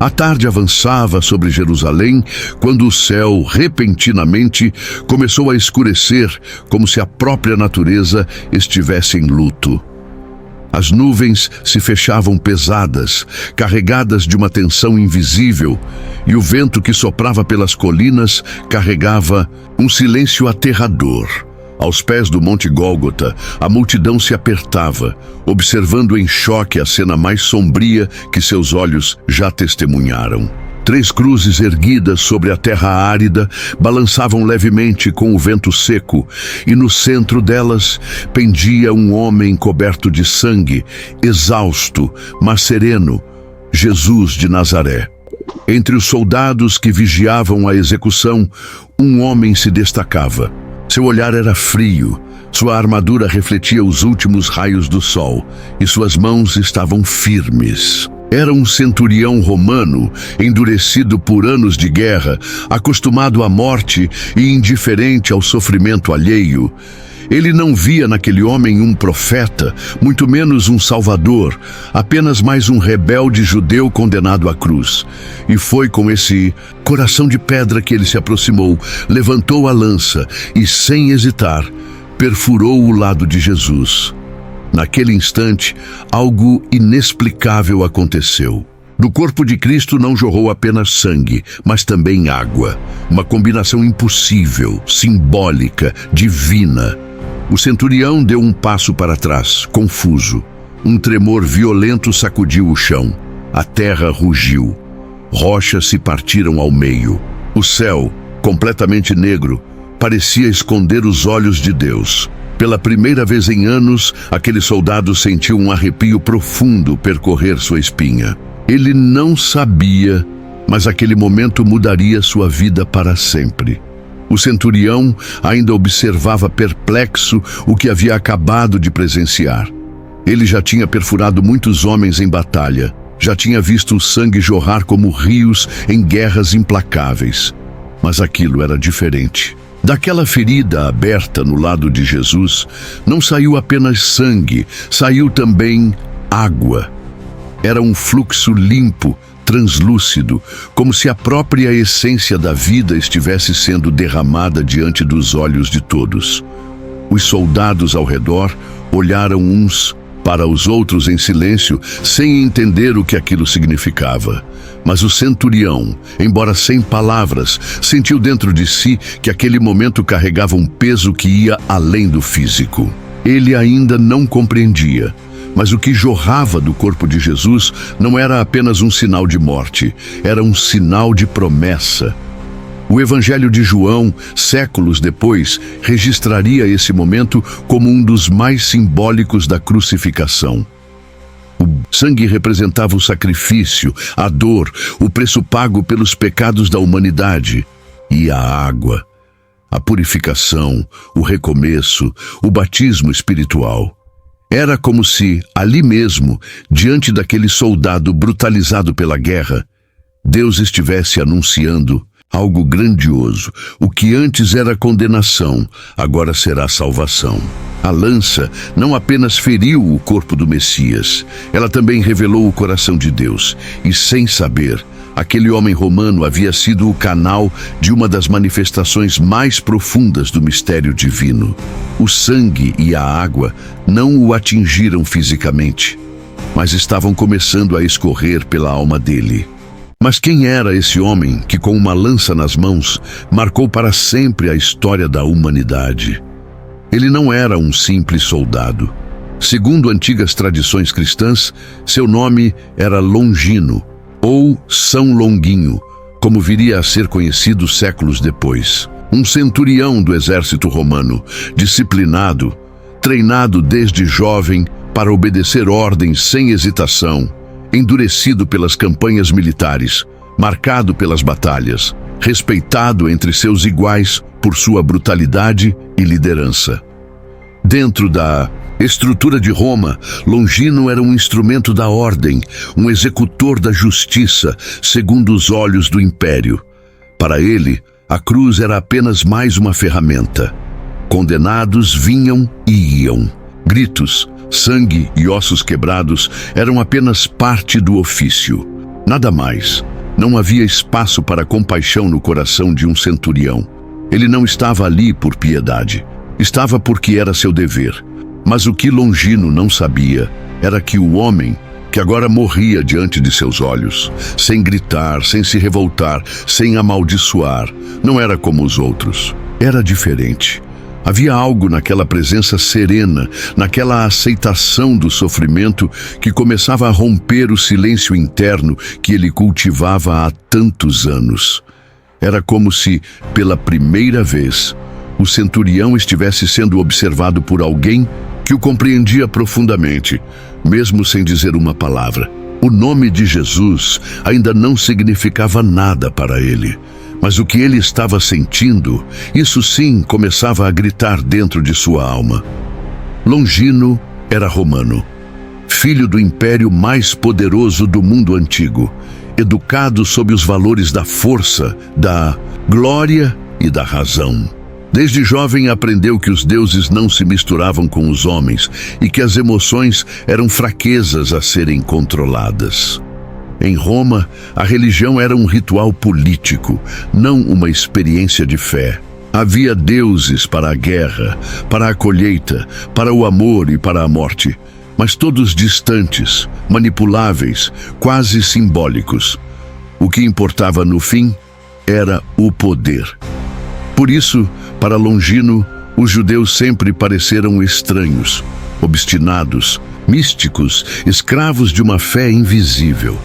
A tarde avançava sobre Jerusalém quando o céu, repentinamente, começou a escurecer, como se a própria natureza estivesse em luto. As nuvens se fechavam pesadas, carregadas de uma tensão invisível, e o vento que soprava pelas colinas carregava um silêncio aterrador. Aos pés do Monte Gólgota, a multidão se apertava, observando em choque a cena mais sombria que seus olhos já testemunharam. 3 cruzes erguidas sobre a terra árida balançavam levemente com o vento seco, e no centro delas pendia um homem coberto de sangue, exausto, mas sereno, Jesus de Nazaré. Entre os soldados que vigiavam a execução, um homem se destacava. Seu olhar era frio, sua armadura refletia os últimos raios do sol, e suas mãos estavam firmes. Era um centurião romano, endurecido por anos de guerra, acostumado à morte e indiferente ao sofrimento alheio. Ele não via naquele homem um profeta, muito menos um salvador, apenas mais um rebelde judeu condenado à cruz. E foi com esse coração de pedra que ele se aproximou, levantou a lança e, sem hesitar, perfurou o lado de Jesus. Naquele instante, algo inexplicável aconteceu. Do corpo de Cristo não jorrou apenas sangue, mas também água. Uma combinação impossível, simbólica, divina. O centurião deu um passo para trás, confuso. Um tremor violento sacudiu o chão. A terra rugiu. Rochas se partiram ao meio. O céu, completamente negro, parecia esconder os olhos de Deus. Pela primeira vez em anos, aquele soldado sentiu um arrepio profundo percorrer sua espinha. Ele não sabia, mas aquele momento mudaria sua vida para sempre. O centurião ainda observava perplexo o que havia acabado de presenciar. Ele já tinha perfurado muitos homens em batalha, já tinha visto o sangue jorrar como rios em guerras implacáveis. Mas aquilo era diferente. Daquela ferida aberta no lado de Jesus, não saiu apenas sangue, saiu também água. Era um fluxo limpo, translúcido, como se a própria essência da vida estivesse sendo derramada diante dos olhos de todos. Os soldados ao redor olharam uns para os outros em silêncio, sem entender o que aquilo significava. Mas o centurião, embora sem palavras, sentiu dentro de si que aquele momento carregava um peso que ia além do físico. Ele ainda não compreendia, mas o que jorrava do corpo de Jesus não era apenas um sinal de morte, era um sinal de promessa. O Evangelho de João, séculos depois, registraria esse momento como um dos mais simbólicos da crucificação. O sangue representava o sacrifício, a dor, o preço pago pelos pecados da humanidade. E a água, a purificação, o recomeço, o batismo espiritual. Era como se, ali mesmo, diante daquele soldado brutalizado pela guerra, Deus estivesse anunciando algo grandioso. O que antes era condenação, agora será salvação. A lança não apenas feriu o corpo do Messias, ela também revelou o coração de Deus. E sem saber, aquele homem romano havia sido o canal de uma das manifestações mais profundas do mistério divino. O sangue e a água não o atingiram fisicamente, mas estavam começando a escorrer pela alma dele. Mas quem era esse homem que, com uma lança nas mãos, marcou para sempre a história da humanidade? Ele não era um simples soldado. Segundo antigas tradições cristãs, seu nome era Longino, ou São Longuinho, como viria a ser conhecido séculos depois. Um centurião do exército romano, disciplinado, treinado desde jovem para obedecer ordens sem hesitação, endurecido pelas campanhas militares, marcado pelas batalhas, respeitado entre seus iguais por sua brutalidade e liderança. Dentro da estrutura de Roma, Longino era um instrumento da ordem, um executor da justiça, segundo os olhos do império. Para ele, a cruz era apenas mais uma ferramenta. Condenados vinham e iam. Gritos, sangue e ossos quebrados eram apenas parte do ofício. Nada mais. Não havia espaço para compaixão no coração de um centurião. Ele não estava ali por piedade. Estava porque era seu dever. Mas o que Longino não sabia era que o homem, que agora morria diante de seus olhos, sem gritar, sem se revoltar, sem amaldiçoar, não era como os outros. Era diferente. Havia algo naquela presença serena, naquela aceitação do sofrimento que começava a romper o silêncio interno que ele cultivava há tantos anos. Era como se, pela primeira vez, o centurião estivesse sendo observado por alguém que o compreendia profundamente, mesmo sem dizer uma palavra. O nome de Jesus ainda não significava nada para ele. Mas o que ele estava sentindo, isso sim começava a gritar dentro de sua alma. Longino era romano, filho do império mais poderoso do mundo antigo, educado sob os valores da força, da glória e da razão. Desde jovem aprendeu que os deuses não se misturavam com os homens e que as emoções eram fraquezas a serem controladas. Em Roma, a religião era um ritual político, não uma experiência de fé. Havia deuses para a guerra, para a colheita, para o amor e para a morte, mas todos distantes, manipuláveis, quase simbólicos. O que importava no fim era o poder. Por isso, para Longino, os judeus sempre pareceram estranhos, obstinados, místicos, escravos de uma fé invisível.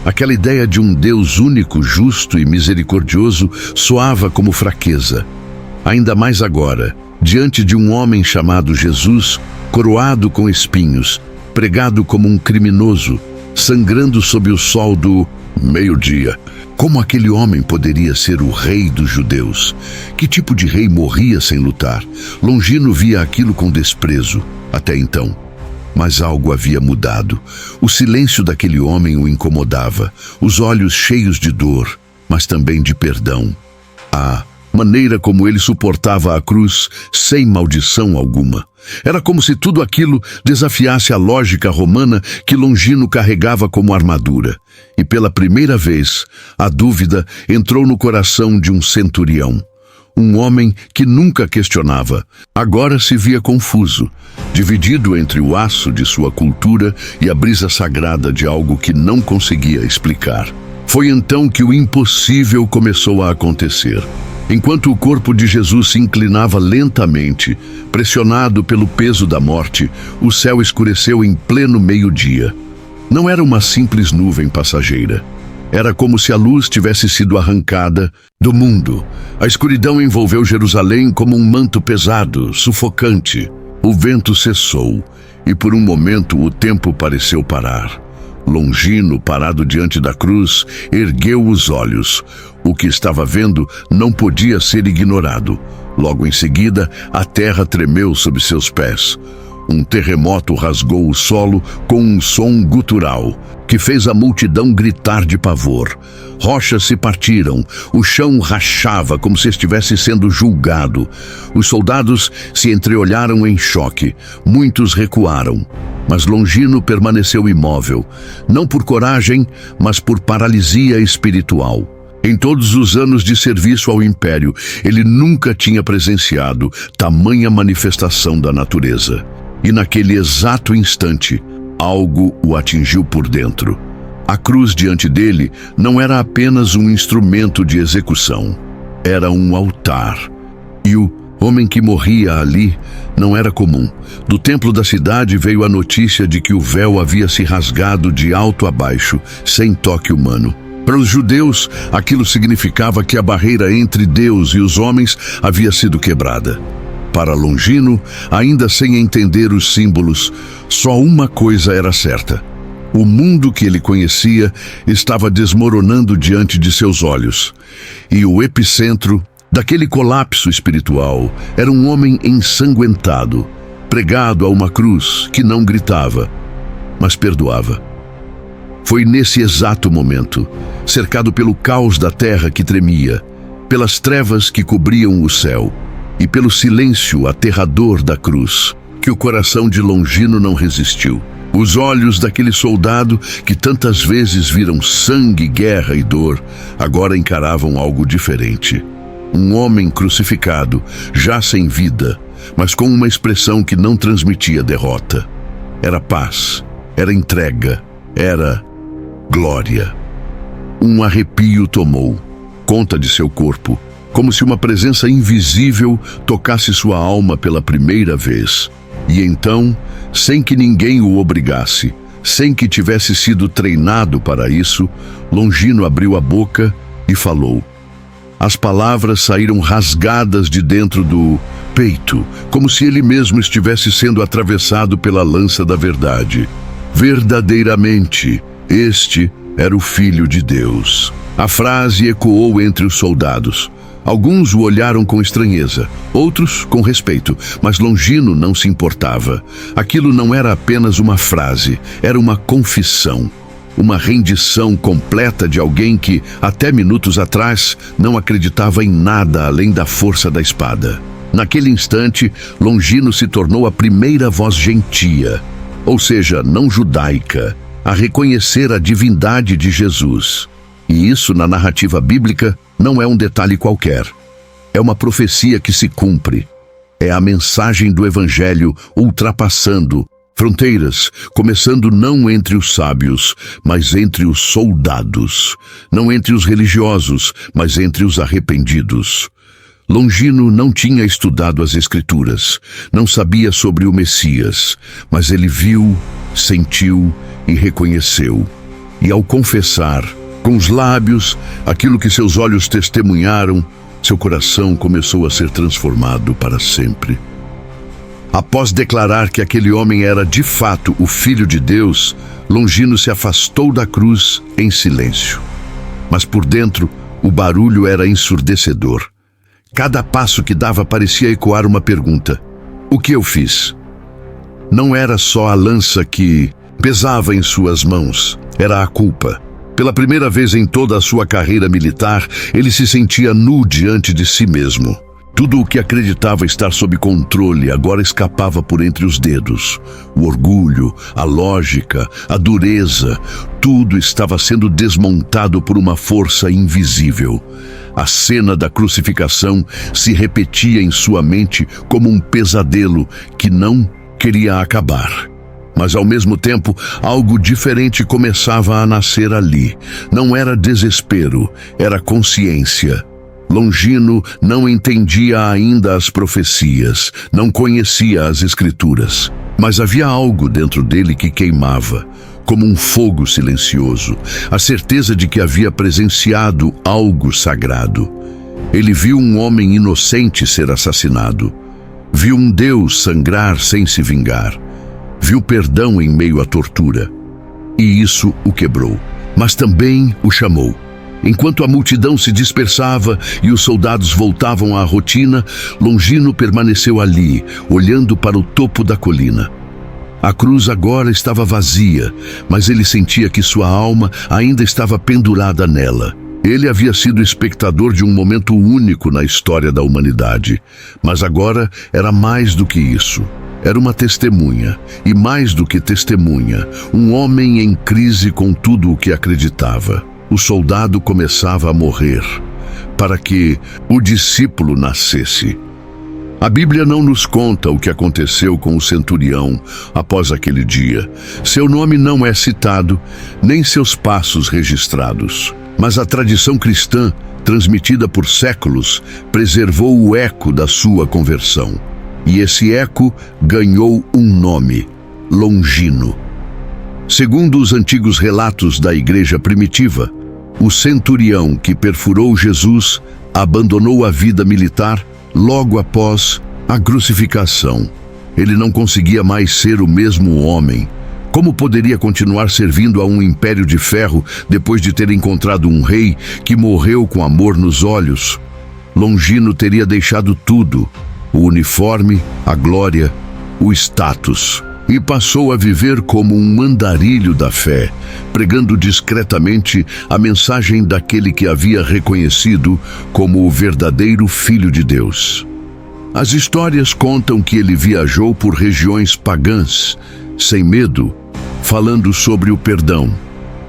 Aquela ideia de um Deus único, justo e misericordioso soava como fraqueza. Ainda mais agora, diante de um homem chamado Jesus, coroado com espinhos, pregado como um criminoso, sangrando sob o sol do meio-dia. Como aquele homem poderia ser o rei dos judeus? Que tipo de rei morria sem lutar? Longino via aquilo com desprezo, até então. Mas algo havia mudado. O silêncio daquele homem o incomodava, os olhos cheios de dor, mas também de perdão. A maneira como ele suportava a cruz sem maldição alguma. Era como se tudo aquilo desafiasse a lógica romana que Longino carregava como armadura. E pela primeira vez, a dúvida entrou no coração de um centurião. Um homem que nunca questionava, agora se via confuso, dividido entre o aço de sua cultura e a brisa sagrada de algo que não conseguia explicar. Foi então que o impossível começou a acontecer. Enquanto o corpo de Jesus se inclinava lentamente, pressionado pelo peso da morte, o céu escureceu em pleno meio-dia. Não era uma simples nuvem passageira. Era como se a luz tivesse sido arrancada do mundo. A escuridão envolveu Jerusalém como um manto pesado, sufocante. O vento cessou e por um momento o tempo pareceu parar. Longino, parado diante da cruz, ergueu os olhos. O que estava vendo não podia ser ignorado. Logo em seguida, a terra tremeu sob seus pés. Um terremoto rasgou o solo com um som gutural, que fez a multidão gritar de pavor. Rochas se partiram, o chão rachava como se estivesse sendo julgado. Os soldados se entreolharam em choque, muitos recuaram. Mas Longino permaneceu imóvel, não por coragem, mas por paralisia espiritual. Em todos os anos de serviço ao Império, ele nunca tinha presenciado tamanha manifestação da natureza. E naquele exato instante, algo o atingiu por dentro. A cruz diante dele não era apenas um instrumento de execução, era um altar. E o homem que morria ali não era comum. Do templo da cidade veio a notícia de que o véu havia se rasgado de alto a baixo, sem toque humano. Para os judeus, aquilo significava que a barreira entre Deus e os homens havia sido quebrada. Para Longino, ainda sem entender os símbolos, só uma coisa era certa. O mundo que ele conhecia estava desmoronando diante de seus olhos. E o epicentro daquele colapso espiritual era um homem ensanguentado, pregado a uma cruz que não gritava, mas perdoava. Foi nesse exato momento, cercado pelo caos da terra que tremia, pelas trevas que cobriam o céu e pelo silêncio aterrador da cruz, que o coração de Longino não resistiu. Os olhos daquele soldado que tantas vezes viram sangue, guerra e dor, agora encaravam algo diferente. Um homem crucificado, já sem vida, mas com uma expressão que não transmitia derrota. Era paz, era entrega, era glória. Um arrepio tomou conta de seu corpo, como se uma presença invisível tocasse sua alma pela primeira vez. E então, sem que ninguém o obrigasse, sem que tivesse sido treinado para isso, Longino abriu a boca e falou. As palavras saíram rasgadas de dentro do peito, como se ele mesmo estivesse sendo atravessado pela lança da verdade. Verdadeiramente, este era o Filho de Deus. A frase ecoou entre os soldados. Alguns o olharam com estranheza, outros com respeito, mas Longino não se importava. Aquilo não era apenas uma frase, era uma confissão. Uma rendição completa de alguém que, até minutos atrás, não acreditava em nada além da força da espada. Naquele instante, Longino se tornou a primeira voz gentia, ou seja, não judaica, a reconhecer a divindade de Jesus. E isso, na narrativa bíblica, não é um detalhe qualquer. É uma profecia que se cumpre. É a mensagem do Evangelho ultrapassando fronteiras, começando não entre os sábios, mas entre os soldados. Não entre os religiosos, mas entre os arrependidos. Longino não tinha estudado as Escrituras, não sabia sobre o Messias, mas ele viu, sentiu e reconheceu. E ao confessar, com os lábios, aquilo que seus olhos testemunharam, seu coração começou a ser transformado para sempre. Após declarar que aquele homem era de fato o Filho de Deus, Longino se afastou da cruz em silêncio. Mas por dentro, o barulho era ensurdecedor. Cada passo que dava parecia ecoar uma pergunta. O que eu fiz? Não era só a lança que pesava em suas mãos, era a culpa. Pela primeira vez em toda a sua carreira militar, ele se sentia nu diante de si mesmo. Tudo o que acreditava estar sob controle agora escapava por entre os dedos. O orgulho, a lógica, a dureza, tudo estava sendo desmontado por uma força invisível. A cena da crucificação se repetia em sua mente como um pesadelo que não queria acabar. Mas ao mesmo tempo, algo diferente começava a nascer ali. Não era desespero, era consciência. Longino não entendia ainda as profecias, não conhecia as Escrituras. Mas havia algo dentro dele que queimava, como um fogo silencioso, a certeza de que havia presenciado algo sagrado. Ele viu um homem inocente ser assassinado. Viu um Deus sangrar sem se vingar. Viu perdão em meio à tortura. E isso o quebrou, mas também o chamou. Enquanto a multidão se dispersava e os soldados voltavam à rotina, Longino permaneceu ali, olhando para o topo da colina. A cruz agora estava vazia, mas ele sentia que sua alma ainda estava pendurada nela. Ele havia sido espectador de um momento único na história da humanidade, mas agora era mais do que isso. Era uma testemunha, e mais do que testemunha, um homem em crise com tudo o que acreditava. O soldado começava a morrer, para que o discípulo nascesse. A Bíblia não nos conta o que aconteceu com o centurião após aquele dia. Seu nome não é citado, nem seus passos registrados. Mas a tradição cristã, transmitida por séculos, preservou o eco da sua conversão. E esse eco ganhou um nome: Longino. Segundo os antigos relatos da igreja primitiva, o centurião que perfurou Jesus abandonou a vida militar logo após a crucificação. Ele não conseguia mais ser o mesmo homem. Como poderia continuar servindo a um império de ferro depois de ter encontrado um rei que morreu com amor nos olhos? Longino teria deixado tudo: o uniforme, a glória, o status, e passou a viver como um andarilho da fé, pregando discretamente a mensagem daquele que havia reconhecido como o verdadeiro Filho de Deus. As histórias contam que ele viajou por regiões pagãs, sem medo, falando sobre o perdão,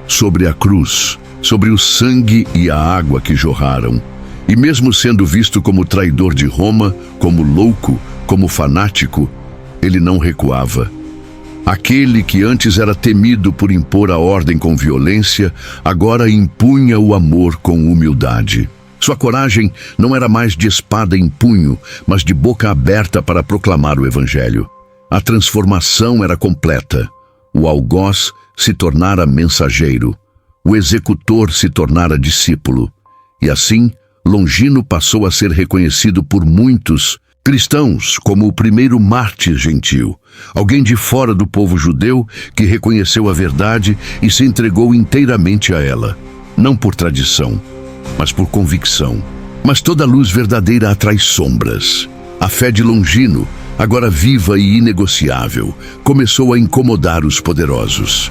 sobre a cruz, sobre o sangue e a água que jorraram. E mesmo sendo visto como traidor de Roma, como louco, como fanático, ele não recuava. Aquele que antes era temido por impor a ordem com violência, agora impunha o amor com humildade. Sua coragem não era mais de espada em punho, mas de boca aberta para proclamar o Evangelho. A transformação era completa. O algoz se tornara mensageiro. O executor se tornara discípulo. E assim, Longino passou a ser reconhecido por muitos cristãos como o primeiro mártir gentil, alguém de fora do povo judeu que reconheceu a verdade e se entregou inteiramente a ela, não por tradição, mas por convicção. Mas toda luz verdadeira atrai sombras. A fé de Longino, agora viva e inegociável, começou a incomodar os poderosos.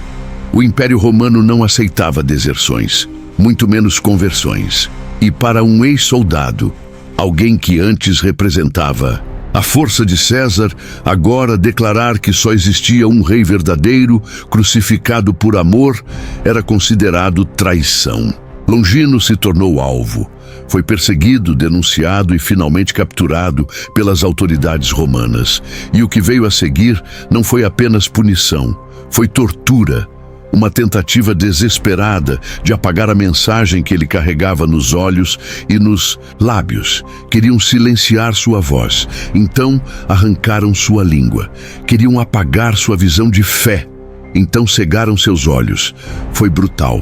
O Império Romano não aceitava deserções, muito menos conversões. E para um ex-soldado, alguém que antes representava a força de César, agora declarar que só existia um rei verdadeiro, crucificado por amor, era considerado traição. Longino se tornou alvo. Foi perseguido, denunciado e finalmente capturado pelas autoridades romanas. E o que veio a seguir não foi apenas punição, foi tortura. Uma tentativa desesperada de apagar a mensagem que ele carregava nos olhos e nos lábios. Queriam silenciar sua voz, então arrancaram sua língua. Queriam apagar sua visão de fé, então cegaram seus olhos. Foi brutal,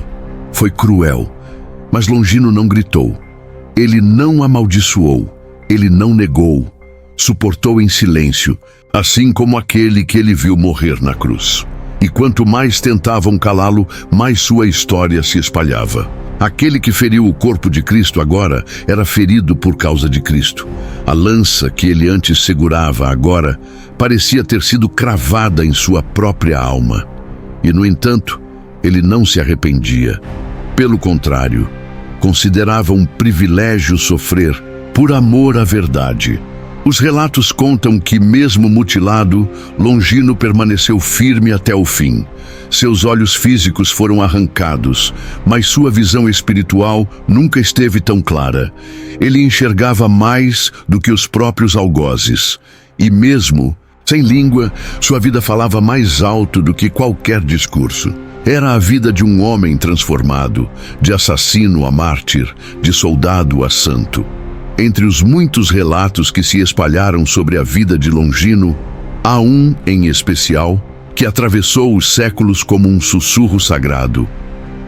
foi cruel, mas Longino não gritou. Ele não amaldiçoou, ele não negou, suportou em silêncio, assim como aquele que ele viu morrer na cruz. E quanto mais tentavam calá-lo, mais sua história se espalhava. Aquele que feriu o corpo de Cristo agora era ferido por causa de Cristo. A lança que ele antes segurava agora parecia ter sido cravada em sua própria alma. E, no entanto, ele não se arrependia. Pelo contrário, considerava um privilégio sofrer por amor à verdade. Os relatos contam que, mesmo mutilado, Longino permaneceu firme até o fim. Seus olhos físicos foram arrancados, mas sua visão espiritual nunca esteve tão clara. Ele enxergava mais do que os próprios algozes. E mesmo sem língua, sua vida falava mais alto do que qualquer discurso. Era a vida de um homem transformado, de assassino a mártir, de soldado a santo. Entre os muitos relatos que se espalharam sobre a vida de Longino, há um, em especial, que atravessou os séculos como um sussurro sagrado.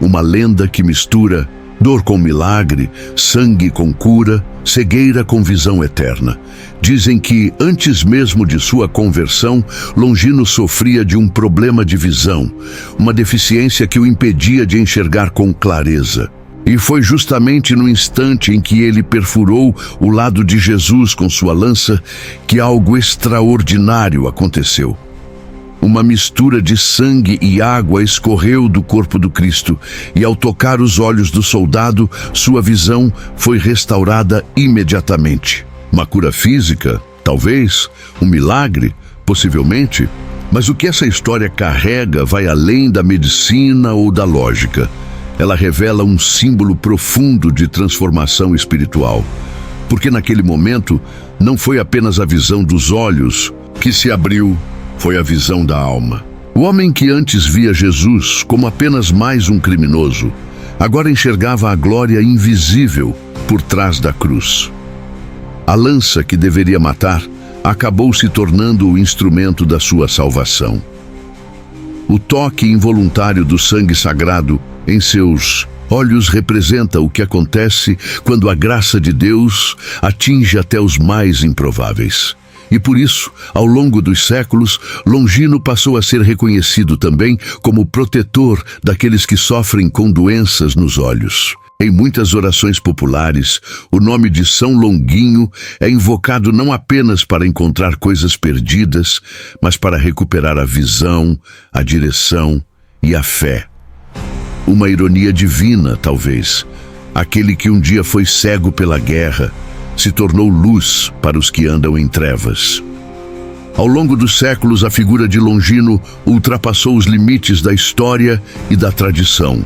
Uma lenda que mistura dor com milagre, sangue com cura, cegueira com visão eterna. Dizem que, antes mesmo de sua conversão, Longino sofria de um problema de visão, uma deficiência que o impedia de enxergar com clareza. E foi justamente no instante em que ele perfurou o lado de Jesus com sua lança que algo extraordinário aconteceu. Uma mistura de sangue e água escorreu do corpo do Cristo, e ao tocar os olhos do soldado, sua visão foi restaurada imediatamente. Uma cura física? Talvez. Um milagre? Possivelmente. Mas o que essa história carrega vai além da medicina ou da lógica. Ela revela um símbolo profundo de transformação espiritual. Porque naquele momento, não foi apenas a visão dos olhos que se abriu, foi a visão da alma. O homem que antes via Jesus como apenas mais um criminoso, agora enxergava a glória invisível por trás da cruz. A lança que deveria matar acabou se tornando o instrumento da sua salvação. O toque involuntário do sangue sagrado em seus olhos representa o que acontece quando a graça de Deus atinge até os mais improváveis. E por isso, ao longo dos séculos, Longino passou a ser reconhecido também como protetor daqueles que sofrem com doenças nos olhos. Em muitas orações populares, o nome de São Longuinho é invocado não apenas para encontrar coisas perdidas, mas para recuperar a visão, a direção e a fé. Uma ironia divina, talvez. Aquele que um dia foi cego pela guerra se tornou luz para os que andam em trevas. Ao longo dos séculos, a figura de Longino ultrapassou os limites da história e da tradição.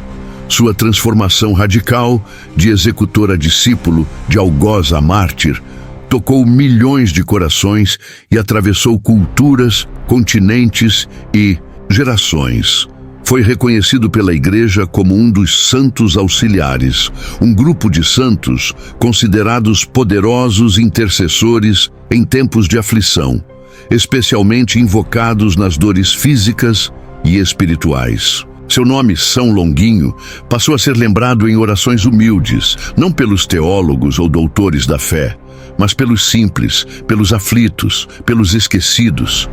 Sua transformação radical, de executor a discípulo, de algoz a mártir, tocou milhões de corações e atravessou culturas, continentes e gerações. Foi reconhecido pela Igreja como um dos santos auxiliares, um grupo de santos considerados poderosos intercessores em tempos de aflição, especialmente invocados nas dores físicas e espirituais. Seu nome, São Longuinho, passou a ser lembrado em orações humildes, não pelos teólogos ou doutores da fé, mas pelos simples, pelos aflitos, pelos esquecidos.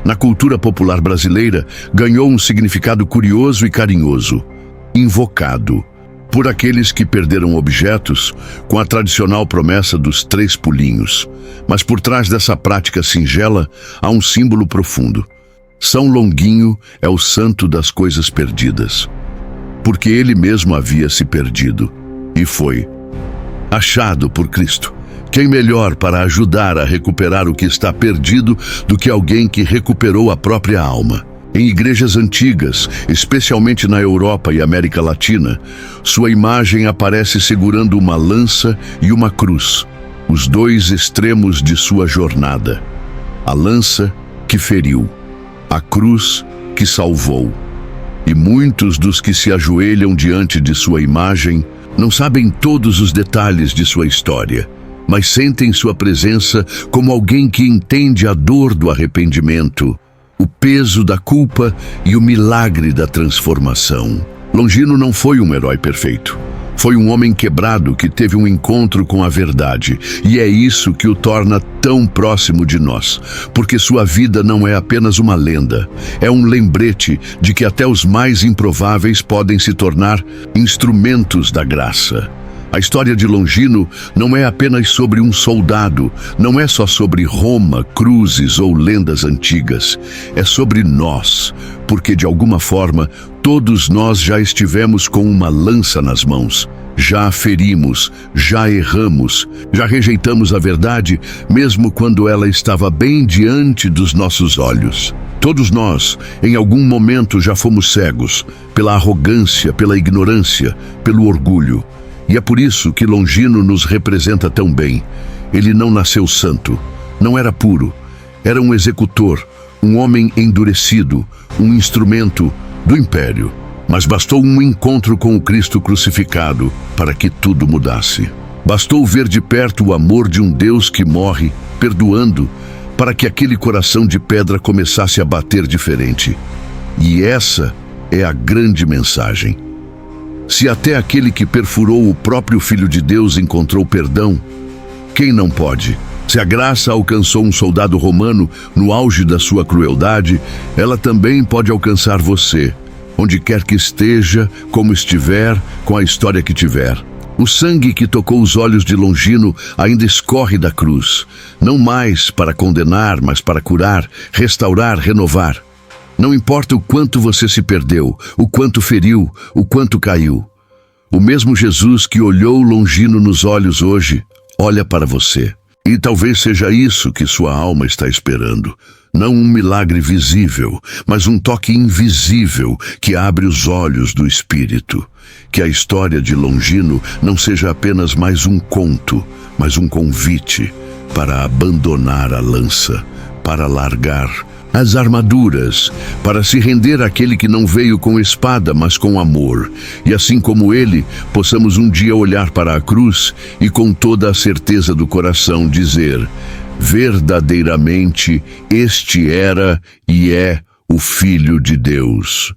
Na cultura popular brasileira, ganhou um significado curioso e carinhoso: invocado, por aqueles que perderam objetos, com a tradicional promessa dos 3 pulinhos. Mas por trás dessa prática singela, há um símbolo profundo. São Longuinho é o santo das coisas perdidas, porque ele mesmo havia se perdido e foi achado por Cristo. Quem melhor para ajudar a recuperar o que está perdido do que alguém que recuperou a própria alma? Em igrejas antigas, especialmente na Europa e América Latina, sua imagem aparece segurando uma lança e uma cruz, os 2 extremos de sua jornada. A lança que feriu, a cruz que salvou. E muitos dos que se ajoelham diante de sua imagem não sabem todos os detalhes de sua história, mas sentem sua presença como alguém que entende a dor do arrependimento, o peso da culpa e o milagre da transformação. Longino não foi um herói perfeito. Foi um homem quebrado que teve um encontro com a verdade, e é isso que o torna tão próximo de nós, porque sua vida não é apenas uma lenda, é um lembrete de que até os mais improváveis podem se tornar instrumentos da graça. A história de Longino não é apenas sobre um soldado, não é só sobre Roma, cruzes ou lendas antigas. É sobre nós, porque de alguma forma todos nós já estivemos com uma lança nas mãos. Já a ferimos, já erramos, já rejeitamos a verdade, mesmo quando ela estava bem diante dos nossos olhos. Todos nós, em algum momento, já fomos cegos, pela arrogância, pela ignorância, pelo orgulho. E é por isso que Longino nos representa tão bem. Ele não nasceu santo, não era puro, era um executor, um homem endurecido, um instrumento do império. Mas bastou um encontro com o Cristo crucificado para que tudo mudasse. Bastou ver de perto o amor de um Deus que morre, perdoando, para que aquele coração de pedra começasse a bater diferente. E essa é a grande mensagem. Se até aquele que perfurou o próprio Filho de Deus encontrou perdão, quem não pode? Se a graça alcançou um soldado romano no auge da sua crueldade, ela também pode alcançar você, onde quer que esteja, como estiver, com a história que tiver. O sangue que tocou os olhos de Longino ainda escorre da cruz, não mais para condenar, mas para curar, restaurar, renovar. Não importa o quanto você se perdeu, o quanto feriu, o quanto caiu. O mesmo Jesus que olhou Longino nos olhos hoje, olha para você. E talvez seja isso que sua alma está esperando. Não um milagre visível, mas um toque invisível que abre os olhos do espírito. Que a história de Longino não seja apenas mais um conto, mas um convite para abandonar a lança, para largar as armaduras, para se render àquele que não veio com espada, mas com amor. E assim como ele, possamos um dia olhar para a cruz e com toda a certeza do coração dizer: verdadeiramente este era e é o Filho de Deus.